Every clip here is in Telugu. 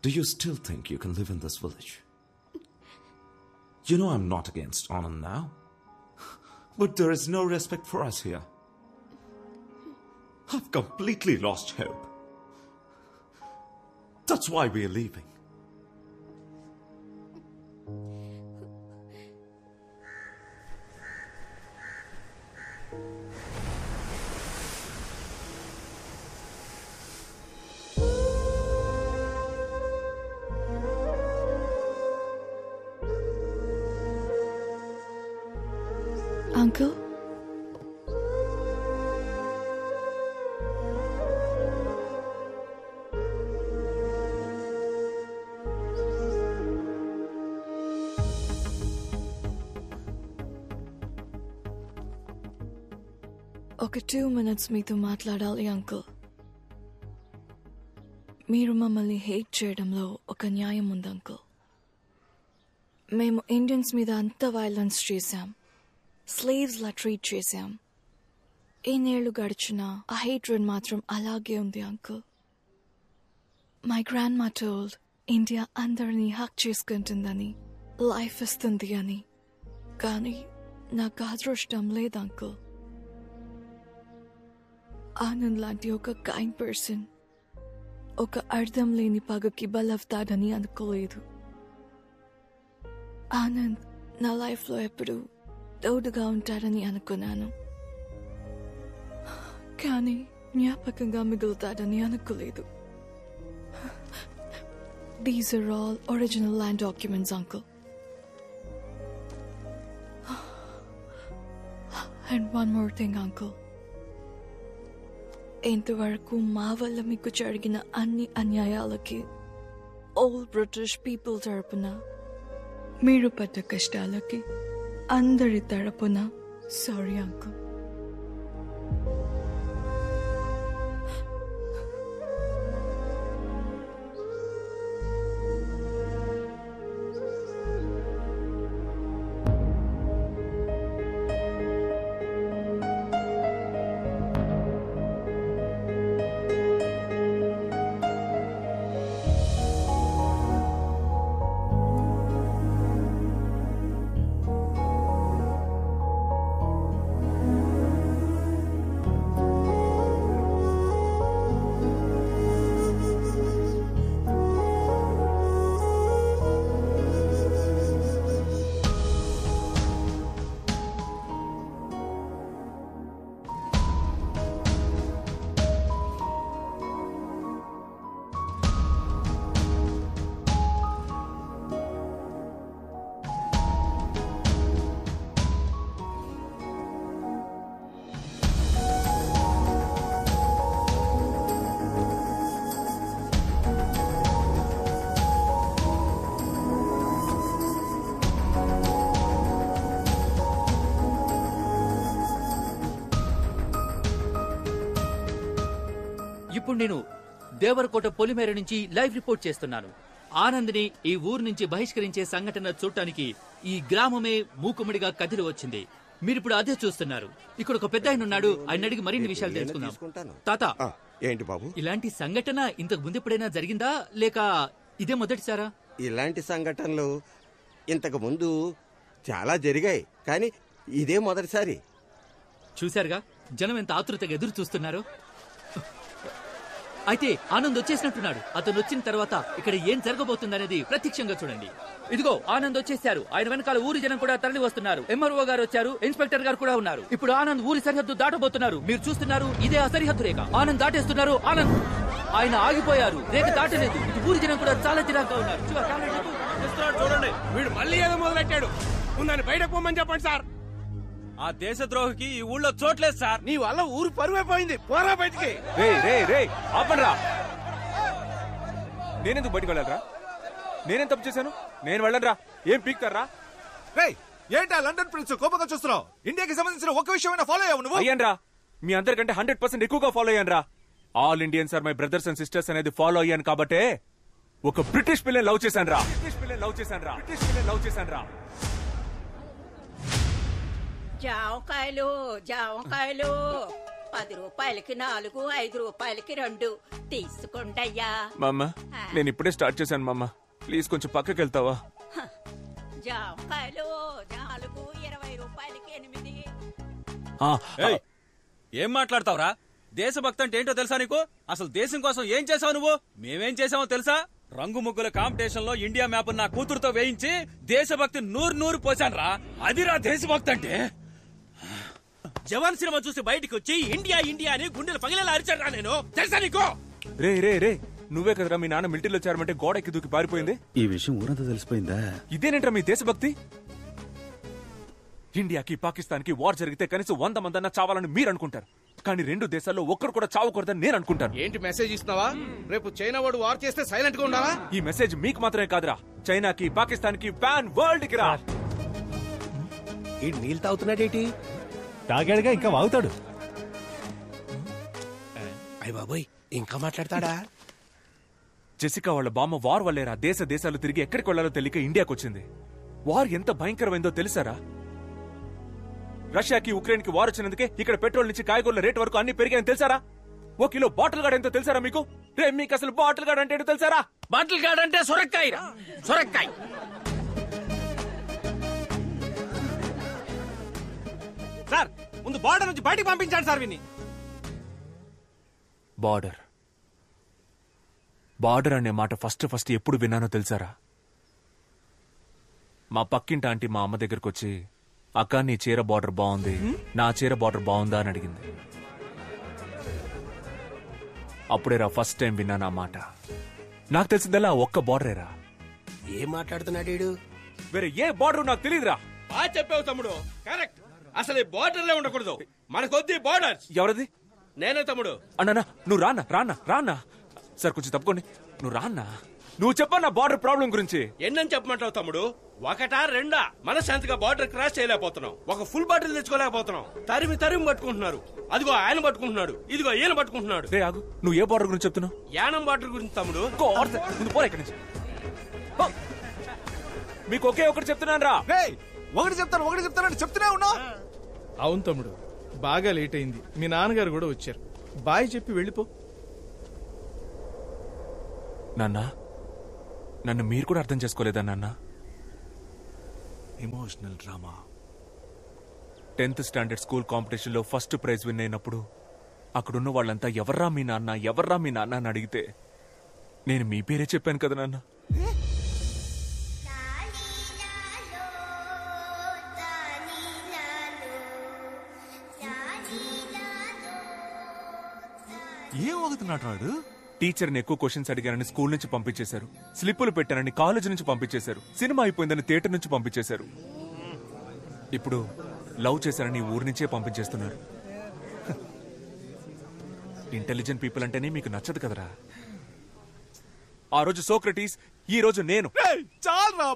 Do you still think you can live in this village? You know I'm not against Anand now. But there is no respect for us here. I've completely lost hope. That's why we're leaving. Uncle? ఒక 2 minutes మీతో మాట్లాడాలి అంకుల్. మీరు మమ్మల్ని హేట్ చేయడంలో ఒక న్యాయం ఉంది అంకుల్. మేము ఇండియన్స్ మీద అంత వైలెన్స్ చేశాం, స్లేవ్స్ లా ట్రీట్ చేశాం. ఎన్నేళ్లు గడిచినా ఆ హేట్రెడ్ మాత్రం అలాగే ఉంది అంకుల్. మై గ్రాండ్ మా టోల్డ్ ఇండియా అందరినీ హక్ చేసుకుంటుందని, లైఫ్ ఇస్తుంది అని. కానీ నాకు అదృష్టం లేదు అంకుల్. ఆనంద్ లాంటి ఒక కైండ్ పర్సన్ ఒక అర్థం లేని పగకి బలవుతాడని అనుకోలేదు. ఆనంద్ నా లైఫ్లో ఎప్పుడు తోడుగా ఉంటాడని అనుకున్నాను, కానీ జ్ఞాపకంగా మిగులుతాడని అనుకోలేదు. These are all original land documents, uncle. And one more thing, uncle. ఇంతవరకు మా వల్ల మీకు జరిగిన అన్ని అన్యాయాలకి ఆల్ బ్రిటిష్ పీపుల్ తరపున, మీరు పడ్డ కష్టాలకి అందరి తరపున సారీ అంకుల్. ఇప్పుడు నేను దేవరకోట పొలిమేర నుంచి లైవ్ రిపోర్ట్ చేస్తున్నాను. ఆనంద్ని ఈ ఊరు నుంచి బహిష్కరించే సంఘటన చూడటానికి ఈ గ్రామమే మూకుమ్మడిగా కదిలి వచ్చింది. మీరిప్పుడు అదే చూస్తున్నారు. ఇక్కడ ఒక పెద్ద ఆయన ఉన్నాడు, ఆయన అడిగి మరిన్ని విషయాలు తెలుసుకుందాం. తాత, ఏంటి బాబు, ఇలాంటి సంఘటన ఇంతకు ముందు ఎప్పుడైనా జరిగిందా, లేక ఇదే మొదటిసారా? ఇలాంటి సంఘటనలు ఇంతకు ముందు చాలా జరిగాయి, కానీ ఇదే మొదటిసారి. చూశారుగా జనం ఎంత ఆతృతగా ఎదురు చూస్తున్నారు. అయితే ఆనంద్ వచ్చేసినట్టున్నాడు. అతను వచ్చిన తర్వాత ఇక్కడ ఏం జరగబోతుందనేది ప్రత్యక్షంగా చూడండి. ఇదిగో ఆనంద్ వచ్చేసారు. ఆయన వెనకాల ఊరి జనం కూడా తరలి వస్తున్నారు. ఎంఆర్ఓ గారు వచ్చారు, ఇన్స్పెక్టర్ గారు కూడా ఉన్నారు. ఇప్పుడు ఆనంద్ ఊరి సరిహద్దు దాటబోతున్నారు. మీరు చూస్తున్నారు, ఇదే ఆ సరిహద్దు రేఖ. ఆనంద్ దాటేస్తున్నారు. ఆనంద్ ఆయన ఆగిపోయారు, రేఖ దాటలేదు. ఇది ఊరి జనం కూడా చాలా చిరాగ్గా ఉన్నారు. చూడండి, వీడు మళ్ళీ ఏదో మొదలెట్టాడు. ఉందని బయటకు పోమని చెప్పండి సార్. ఆ దేశద్రోహికి ఈ ఊళ్ళో చోట్లేదు సార్. నీ వల్ల ఊరు పరువైపోయింది. పోరా బయటికి. ఆపండ్రా. నేనెందుకు బయటకు వెళ్ళాలరా? నేనేం తప్పు చేశాను? నేను వెళ్ళనురా. ఏం పీక్తారా? ఏంటా లండన్ ప్రిన్స్ కోపంగా చూస్తున్నావు? ఇండియాకి సంబంధించిన ఒక విషయమైనా ఫాలో అయ్యావు నువ్వు? అయ్యాన్రా, మీ అందరికంటే 100% ఎక్కువగా ఫాలో అయ్యాన్రా. All Indians are my brothers and sisters అనేది ఫాలో అయ్యాను కాబట్టే ఒక బ్రిటిష్ పిల్లని లవ్ చేశాన్రా. జామకాయలు 10 రూపాయలకి 4, 5 రూపాయలకి 2 తీసుకోండయ్యా. మామ నేను ఇప్పుడే స్టార్ట్ చేశాను మామ, ప్లీజ్ కొంచెం పక్కకి వెళ్తావా? జామకాయలు 4, 20 రూపాయలకి 8. ఏం మాట్లాడతావురా? దేశభక్తి అంటే ఏంటో తెలుసా నీకు? అసలు దేశం కోసం ఏం చేసావు నువ్వు? మేమేం చేసామో తెలుసా? రంగు ముగ్గుల కాంపిటీషన్ లో ఇండియా మ్యాప్ నా కూతురుతో వేయించి దేశభక్తి నూరు పోసాను రా. అదిరా దేశభక్తి అంటే. జవాన్ సినిమా చూసి బయటికి వచ్చి ఇండియా ఇండియా అని గుండెలు పగిలేలా అరిచాడు రా నేను, తెలుసా నీకు? రే రే రే, నువ్వే కదరా మీ నాన్న మిలిటరీలో చేరమంటే గోడ ఎక్కి దూకి పారిపోయింది? ఈ విషయం ఊరంతా తెలిసిపోయిందా? ఇదేనేంట్రా మీ దేశభక్తి? ఇండియాకి పాకిస్తాన్ కి వార్ జరిగితే కనీసం 100 మందన్నా చావాలని మీరు అనుకుంటారు, కానీ 2 దేశాల్లో ఒక్కరు కూడా చావకూడదని నేను అనుకుంటాను. ఏంటి మెసేజ్ ఇస్తున్నావా? రేపు చైనా వాడు వార్ చేస్తే సైలెంట్ గా ఉండాలా? ఈ మెసేజ్ మీకు మాత్రమే కాదురా, చైనాకి, పాకిస్తాన్ కి, పాన్ వరల్డ్ కి రా. ఈ నీళ్ళు తాగుతున్నాడేటి? తాగాడుగా, ఇంకా వాగుతాడు. అయ్య బాబోయ్, ఇంకా మాట్లాడతాడా? జెసికా వాళ్ళ బామ్మ వార్ వల్లేరా దేశాలు తిరిగి ఎక్కడికి వెళ్లాలో తెలియక ఇండియాకి వచ్చింది. వార్ ఎంత భయంకరమైందో తెలుసారా? రష్యాకి, ఉక్రెయిన్ కి వార్ వచ్చినందుకే ఇక్కడ పెట్రోల్ నుంచి కాయగూరల రేటు వరకు అన్ని పెరిగాయని తెలుసారా? 1 కిలో బాటిల్ గార్డ్ ఎంతో తెలుసారా మీకు? రే, మీకు అసలు బాటిల్ గార్డ్ అంటే ఏంటో తెలుసారా? బాటిల్ గార్డ్ అంటే సొరకాయ. సొరకాయ సార్, ముందు బార్డర్ నుంచి బయటికి పంపించాడు సార్ విని. బార్డర్ అనే మాట ఫస్ట్ ఎప్పుడు విన్నానో తెలుసారా? మా పక్కింటి ఆంటీ మా అమ్మ దగ్గరకు వచ్చి, అక్క నీ చీర బార్డర్ బాగుంది, నా చీర బార్డర్ బాగుందా అని అడిగింది. అప్పుడేరా ఫస్ట్ టైం విన్నాను ఆ మాట. నాకు తెలిసిందల్లా ఒక్క బార్డరేరా. ఏం మాట్లాడుతున్నాడు? వేరే ఏ బార్డర్ నాకు తెలియదురా. బాగా చెప్పావు తమ్ముడు, కరెక్ట్. అసలు బార్డర్లే ఉండకూడదు, మనకొద్ది బార్డర్స్. ఎవరది? నేనే తమ్ముడు. అన్నా నువ్వు రానా సార్, కొంచెం తప్పుకోండి. నువ్వు రాన్నా, నువ్వు చెప్పన్నా బార్డర్ ప్రాబ్లం గురించి. ఎన్నని చెప్పమంటావు తమ్ముడు? 1, 2 మనశాంతిగా బార్డర్ క్రాస్ చేయలేకపోతున్నాం. ఒక ఫుల్ బాటిల్ తెచ్చుకోలేకపోతున్నాం. తరిమి పట్టుకుంటున్నారు. అదిగో ఆయన పట్టుకుంటున్నాడు, ఇదిగో ఈయన పట్టుకుంటున్నాడు. రే ఆగు, నువ్వు ఏ బార్డర్ గురించి చెప్తున్నావు? యానం బార్డర్ గురించి తమ్ముడు. ముందు పోరా ఇక్కడి నుంచి. మీకు ఒకే ఒకటి చెప్తున్నాను రా. ఒకటి చెప్తానంటే చెప్తూనే ఉన్నా. అవును తమ్ముడు, బాగా లేట్ అయింది. మీ నాన్నగారు కూడా వచ్చారు. బాయ్ చెప్పి వెళ్ళిపో. నాన్న, నన్ను మీరు కూడా అర్థం చేసుకోలేదా నాన్న? Emotional drama. 10th standard school competition లో ఫస్ట్ ప్రైజ్ విన్ అయినప్పుడు అక్కడున్న వాళ్ళంతా ఎవర్రా మీ నాన్న అని అడిగితే నేను మీ పేరే చెప్పాను కదా నాన్న. ఏం అవుతున్నాడు వాడు? టీచర్ని ఎక్కువ క్వశ్చన్స్ అడిగానని స్కూల్ నుంచి పంపించేశారు, స్లిప్పులు పెట్టానని కాలేజ్ నుంచి పంపించేశారు, సినిమా అయిపోయిందని థియేటర్ నుంచి పంపించేశారు, ఇప్పుడు లవ్ చేశారని ఊరి నుంచే పంపించేస్తున్నారు. ఇంటెలిజెంట్ పీపుల్ అంటేనే మీకు నచ్చదు కదరా. ఆ రోజు సోక్రటీస్, ఈ రోజు నేను. చాలరా,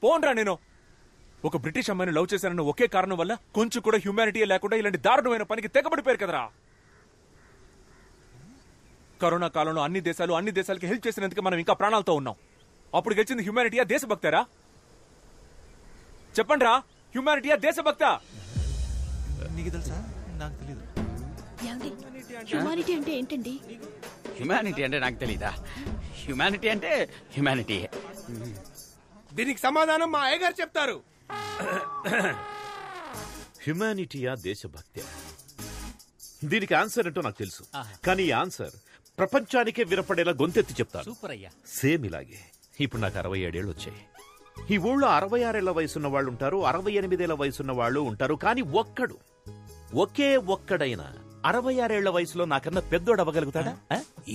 పోన్రా. నేను ఒక బ్రిటిష్ అమ్మాయిని లవ్ చేశానన్న ఒకే కారణం వల్ల కొంచెం కూడా హ్యూమానిటీ లేకుండా ఇలాంటి దారుణమైన పనికి తెగబడిపోయారు కదరా. కరోనా కాలంలో అన్ని దేశాలకి హెల్ప్ చేసినందుకు మనం ఇంకా ప్రాణాలతో ఉన్నాం. అప్పుడు గెలిచింది హ్యూమానిటీయా దేశభక్తారా? చెప్పండి రా, హ్యూమానిటీయా దేశభక్తా? నీకు తెలుసా? నాకు తెలీదు. హ్యూమానిటీ అంటే ఏంటండి? హ్యూమానిటీ అంటే నాకు తెలీదా? హ్యూమానిటీ అంటే హ్యూమానిటీ. దీనికి సమాధానం మా అయ్యగారు చెప్తారు. హ్యుమానిటీయా దేశభక్తి? దీనికి ఆన్సర్ ఏంటో నాకు తెలుసు, కానీ ఈ ఆన్సర్ ప్రపంచానికే వినపడేలా గొంతెత్తి చెప్తాను. సూపర్ అయ్యా. సేమ్ ఇలాగే. ఇప్పుడు నాకు 67 ఏళ్ళు వచ్చాయి. ఈ ఊళ్ళో 66 ఏళ్ల వయసున్న వాళ్ళు ఉంటారు, 68 ఏళ్ల వయసున్న వాళ్ళు ఉంటారు, కానీ ఒక్కడైనా 66 ఏళ్ల వయసులో నాకన్నా పెద్దోడు అవ్వగలుగుతాడా?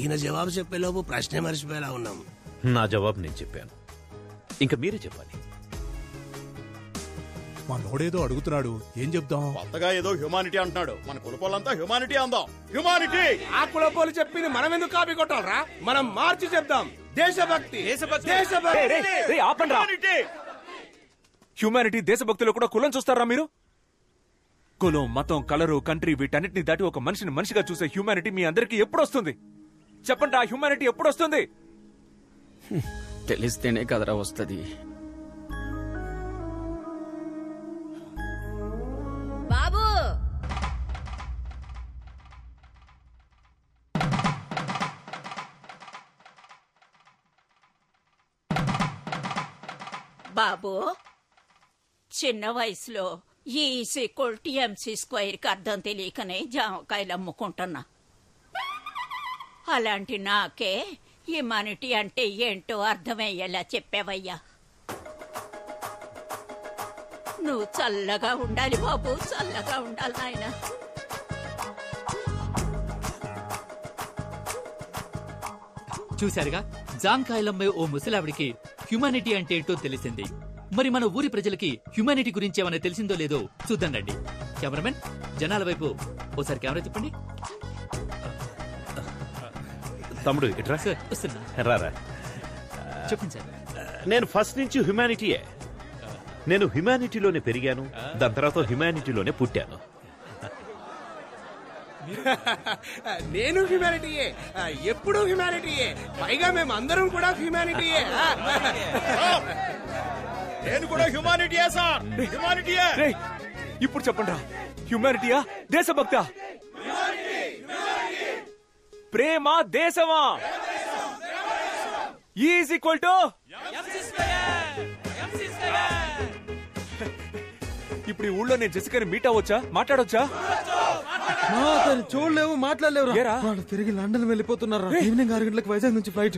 ఈయన జవాబు చెప్పేలోపు ప్రశ్నే మర్చిపోయేలా ఉన్నాం. నా జవాబు నేను చెప్పాను, ఇంకా మీరే చెప్పాలి. మా నోడేదో అడుగుతున్నాడు, ఏం చెప్దాం? కొత్తగా ఏదో హ్యూమానిటీ అంటున్నాడు. మన కులపోలంతా హ్యూమానిటీ అందాం. హ్యూమానిటీ. ఆ కులపోలు చెప్పింది మనం ఎందుకు కాపీ కొట్టాలరా? మనం మార్చి చెప్దాం. దేశభక్తి. హ్యూమానిటీ దేశభక్తిలో కూడా కులం చూస్తారా మీరు? కులం, మతం, కలరు, కంట్రీ వీటన్నిటిని దాటి ఒక మనిషిని మనిషిగా చూసే హ్యూమానిటీ మీ అందరికీ ఎప్పుడు వస్తుంది? చెప్పండి, ఆ హ్యూమానిటీ ఎప్పుడు వస్తుంది? తెలిస్తేనే కదరా వస్తుంది. బాబు బాబు చిన్న వయసులో E=MC² అర్థం తెలియకనే జామకాయలు అమ్ముకుంటున్నా. అలాంటి నాకే హ్యుమానిటీ అంటే ఏంటో అర్థమయ్యేలా చెప్పావయ్యా. నువ్వు చల్లగా ఉండాలి బాబు, చల్లగా ఉండాలి నాయన. చూశారుగా, జాంకాయలమ్మే ఓ ముసలావిడికి హ్యుమానిటీ అంటే ఏంటో తెలిసింది. మరి మన ఊరి ప్రజలకి హ్యుమానిటీ గురించి ఏమైనా తెలిసిందో లేదో చూద్దాం రండి. కెమెరామెన్, జనాల వైపు ఓసారి కెమెరా తిప్పండి. తమ్ముడు ఇట్రా. రారా. చెప్పండి సార్. నేను ఫస్ట్ నుంచి హ్యుమానిటీయే. నేను హ్యుమానిటీలోనే పెరిగాను, దాని తర్వాత హ్యుమానిటీలోనే పుట్టాను. నేను హ్యుమానిటీయే, ఎప్పుడు హ్యుమానిటీయే, పైగా మేము అందరం కూడా హ్యుమానిటీయే. నేను కూడా హ్యుమానిటీయే సార్, హ్యుమానిటీయే. ఇప్పుడు చెప్పండి రా, హ్యుమానిటీయా దేశభక్త? ప్రేమ దేశమా? ఈజ్=. ఇప్పుడు ఈ ఊళ్ళో నేను జెసికాని మీట్ అవ్వచ్చా, మాట్లాడొచ్చా? చూడలేవు, మాట్లాడలేవు. తిరిగి లండన్ వెళ్ళిపోతున్నారా? ఈవినింగ్ 6 గంటలకు వైజాగ్ నుంచి ఫ్లైట్.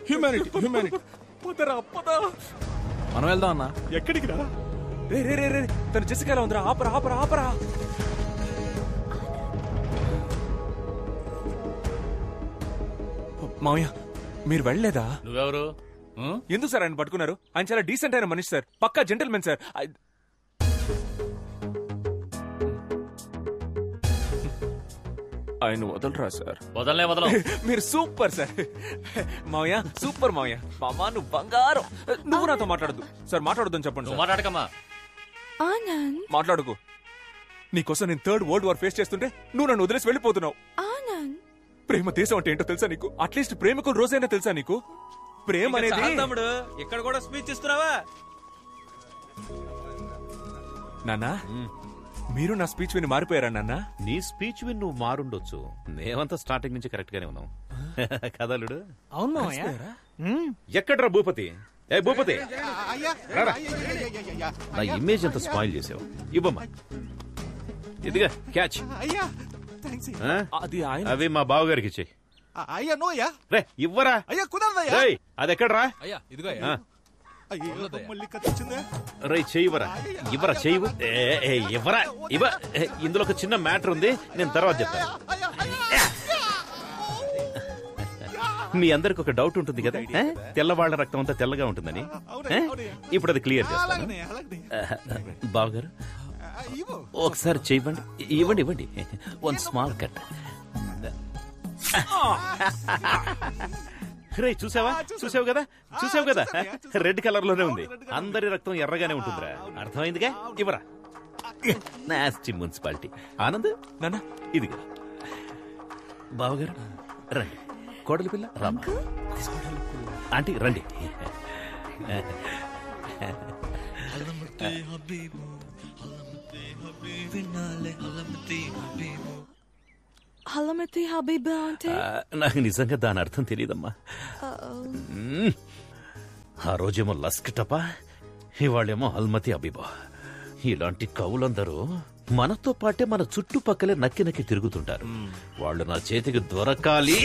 Humanity humanity. మనం వెళ్దాం అన్నా. ఎక్కడికి రా? రే రే రే రే, తను జెసికాలో ఉందిరా. ఆపరా ఆపరా ఆపరా. మావయ్య, మీరు వెళ్ళలేదా? నువ్వెవరు? ఎందుకు సార్ ఆయన పట్టుకున్నారు? ఆయన చాలా డీసెంట్ అయిన మనిషి సార్, పక్కా జెంటల్మెన్ సార్. ఆయన వదలరా సార్? వదలనే వదలం. మీరు సూపర్ సార్. మావయ్య సూపర్ మావయ్య. మామా నువ్వు బంగారం. నువ్వు నాతో మాట్లాడద్దు సార్. మాట్లాడొద్దని చెప్పండి. మాట్లాడకమ్మా. ఆనంద్, మాట్లాడుకో. నీకోసం నేను 3rd వరల్డ్ వార్ ఫేస్ చేస్తుంటే నువ్వు నన్ను వదిలేసి వెళ్ళిపోతున్నావు. ఆనంద్, ప్రేమ దేశం అంటే ఏంటో తెలుసా నీకు? అట్లీస్ట్ ప్రేమికుల రోజైనా తెలుసా నీకు? ప్రేమ అనేది. తమ్ముడు ఇక్కడ కూడా స్పీచ్ ఇస్తున్నావా? నాన్నా, మీరు నా స్పీచ్ విని మారిపోయారా నాన్న? నీ స్పీచ్ విని నువ్వు మారుండొచ్చు, మేమంతా స్టార్టింగ్ నుంచి కరెక్ట్ గానే ఉన్నాం కదలుడు. అవును. ఎక్కడ్రా భూపతి? ఏ భూపతి, రారా. నా ఇమేజ్ అంతా స్పాయిల్ చేసావు. ఇవ్వమ్మా, ఇదిగా క్యాచ్. అవి మా బావగారికి ఇచ్చేయి. అయ్యా నోయా. రే ఇవ్వరా. అయ్యా కుదరదయ్యా. రేయ్ అది ఎక్కడ్రా? అయ్యా ఇదిగో. మళ్ళీ కత్తిచ్చిందే. రేయ్ చెయ్యివరా. ఇవ్వరా చెయ్యి. ఇవ్వరా. ఇవ్వ. ఇందులో ఒక చిన్న మ్యాటర్ ఉంది, నేను తర్వాత చెప్తాను. మీ అందరికి ఒక డౌట్ ఉంటుంది కదా, తెల్లవాళ్ల రక్తం అంతా తెల్లగా ఉంటుందని. ఇప్పుడు అది క్లియర్ చేస్తాను. బావగారు ఒకసారి చెయ్యండి. ఇవ్వండి ఇవ్వండి. 1 స్మాల్ కట్. రే చూసావా? చూసావు కదా, చూసావు కదా, రెడ్ కలర్ లోనే ఉంది. అందరి రక్తం ఎర్రగానే ఉంటుందిరా. అర్థమైందిగా? ఇవ్వరా. Nasty municipality. ఆనంద్ నాన్న ఇదిగా. బావగారు రండి. కోడలి పిల్ల రామ్మ. ఆంటీ రండి. హలమతి హబీబా అంటే? నాకు నిజంగా దాని అర్థం తెలియదమ్మా. ఆ రోజేమో లస్క్ టపా, ఇవాళేమో హల్మతి హబీబా. ఇలాంటి కవులందరూ మనతో పాటే మన చుట్టుపక్కలే నక్కి నక్కి తిరుగుతుంటారు. వాళ్ళు నా చేతికి దొరకాలి.